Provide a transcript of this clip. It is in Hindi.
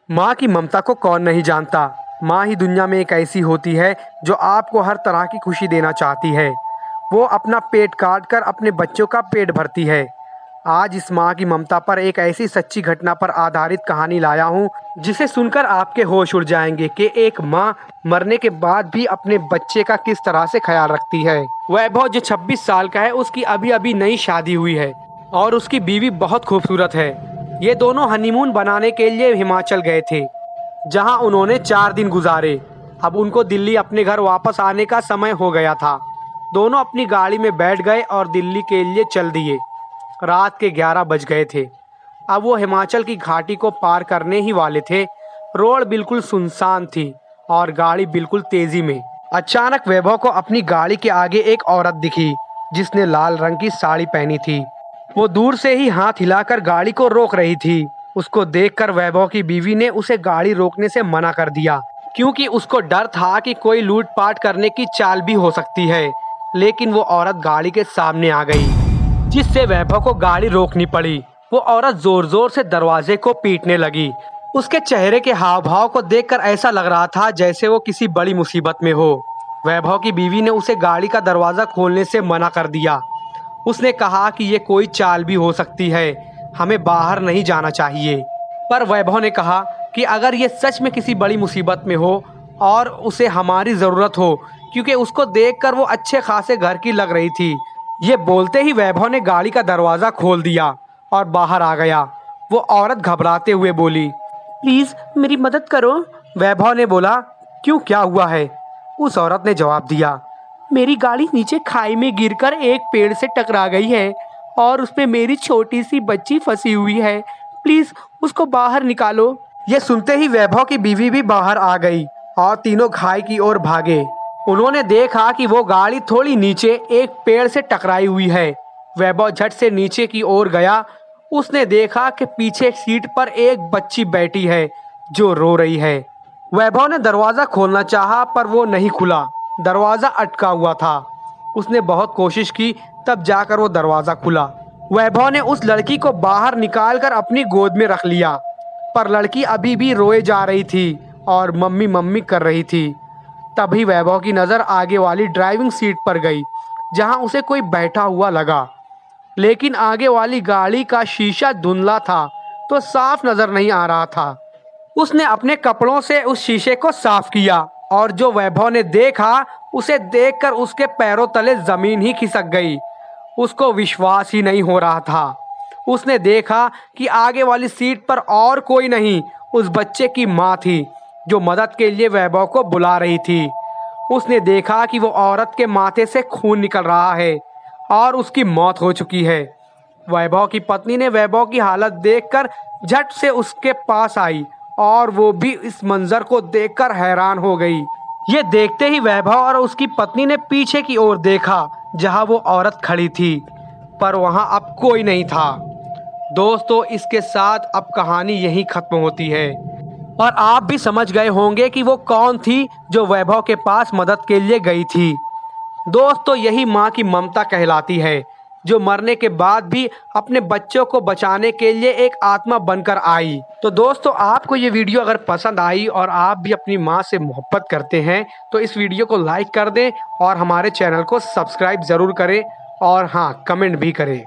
माँ की ममता को कौन नहीं जानता। माँ ही दुनिया में एक ऐसी होती है जो आपको हर तरह की खुशी देना चाहती है। वो अपना पेट काट कर अपने बच्चों का पेट भरती है। आज इस माँ की ममता पर एक ऐसी सच्ची घटना पर आधारित कहानी लाया हूँ जिसे सुनकर आपके होश उड़ जाएंगे कि एक माँ मरने के बाद भी अपने बच्चे का किस तरह से ख्याल रखती है। वैभव जो 26 साल का है, उसकी अभी अभी नई शादी हुई है और उसकी बीवी बहुत खूबसूरत है। ये दोनों हनीमून बनाने के लिए हिमाचल गए थे, जहां उन्होंने 4 दिन गुजारे। अब उनको दिल्ली अपने घर वापस आने का समय हो गया था। दोनों अपनी गाड़ी में बैठ गए और दिल्ली के लिए चल दिए। रात के 11 बज गए थे। अब वो हिमाचल की घाटी को पार करने ही वाले थे। रोड बिल्कुल सुनसान थी और गाड़ी बिल्कुल तेजी में। अचानक वैभव को अपनी गाड़ी के आगे एक औरत दिखी जिसने लाल रंग की साड़ी पहनी थी। वो दूर से ही हाथ हिलाकर गाड़ी को रोक रही थी। उसको देखकर वैभव की बीवी ने उसे गाड़ी रोकने से मना कर दिया, क्योंकि उसको डर था कि कोई लूटपाट करने की चाल भी हो सकती है। लेकिन वो औरत गाड़ी के सामने आ गई, जिससे वैभव को गाड़ी रोकनी पड़ी। वो औरत जोर जोर से दरवाजे को पीटने लगी। उसके चेहरे के हाव भाव को देखकर ऐसा लग रहा था जैसे वो किसी बड़ी मुसीबत में हो। वैभव की बीवी ने उसे गाड़ी का दरवाज़ा खोलने से मना कर दिया। उसने कहा कि ये कोई चाल भी हो सकती है, हमें बाहर नहीं जाना चाहिए। पर वैभव ने कहा कि अगर ये सच में किसी बड़ी मुसीबत में हो और उसे हमारी ज़रूरत हो, क्योंकि उसको देखकर वो अच्छे खासे घर की लग रही थी। ये बोलते ही वैभव ने गाड़ी का दरवाज़ा खोल दिया और बाहर आ गया। वो औरत घबराते हुए बोली, प्लीज़ मेरी मदद करो। वैभव ने बोला, क्यों, क्या हुआ है? उस औरत ने जवाब दिया, मेरी गाड़ी नीचे खाई में गिरकर एक पेड़ से टकरा गई है और उसमें मेरी छोटी सी बच्ची फंसी हुई है। प्लीज उसको बाहर निकालो। ये सुनते ही वैभव की बीवी भी बाहर आ गई और तीनों खाई की ओर भागे। उन्होंने देखा कि वो गाड़ी थोड़ी नीचे एक पेड़ से टकराई हुई है। वैभव झट से नीचे की ओर गया। उसने देखा कि पीछे सीट पर एक बच्ची बैठी है जो रो रही है। वैभव ने दरवाज़ा खोलना चाहा पर वो नहीं खुला। दरवाज़ा अटका हुआ था। उसने बहुत कोशिश की, तब जाकर वो दरवाज़ा खुला। वैभव ने उस लड़की को बाहर निकालकर अपनी गोद में रख लिया, पर लड़की अभी भी रोए जा रही थी और मम्मी मम्मी कर रही थी। तभी वैभव की नज़र आगे वाली ड्राइविंग सीट पर गई, जहां उसे कोई बैठा हुआ लगा। लेकिन आगे वाली गाड़ी का शीशा धुंधला था, तो साफ नज़र नहीं आ रहा था। उसने अपने कपड़ों से उस शीशे को साफ किया और जो वैभव ने देखा, उसे देखकर उसके पैरों तले जमीन ही खिसक गई। उसको विश्वास ही नहीं हो रहा था। उसने देखा कि आगे वाली सीट पर और कोई नहीं, उस बच्चे की माँ थी जो मदद के लिए वैभव को बुला रही थी। उसने देखा कि वो औरत के माथे से खून निकल रहा है और उसकी मौत हो चुकी है। वैभव की पत्नी ने वैभव की हालत देखकर झट से उसके पास आई और वो भी इस मंजर को देखकर हैरान हो गई। ये देखते ही वैभव और उसकी पत्नी ने पीछे की ओर देखा, जहां वो औरत खड़ी थी, पर वहां अब कोई नहीं था। दोस्तों, इसके साथ अब कहानी यहीं खत्म होती है और आप भी समझ गए होंगे कि वो कौन थी जो वैभव के पास मदद के लिए गई थी। दोस्तों, यही माँ की ममता कहलाती है, जो मरने के बाद भी अपने बच्चों को बचाने के लिए एक आत्मा बनकर आई। तो दोस्तों, आपको ये वीडियो अगर पसंद आई और आप भी अपनी माँ से मोहब्बत करते हैं तो इस वीडियो को लाइक कर दें और हमारे चैनल को सब्सक्राइब ज़रूर करें और हाँ, कमेंट भी करें।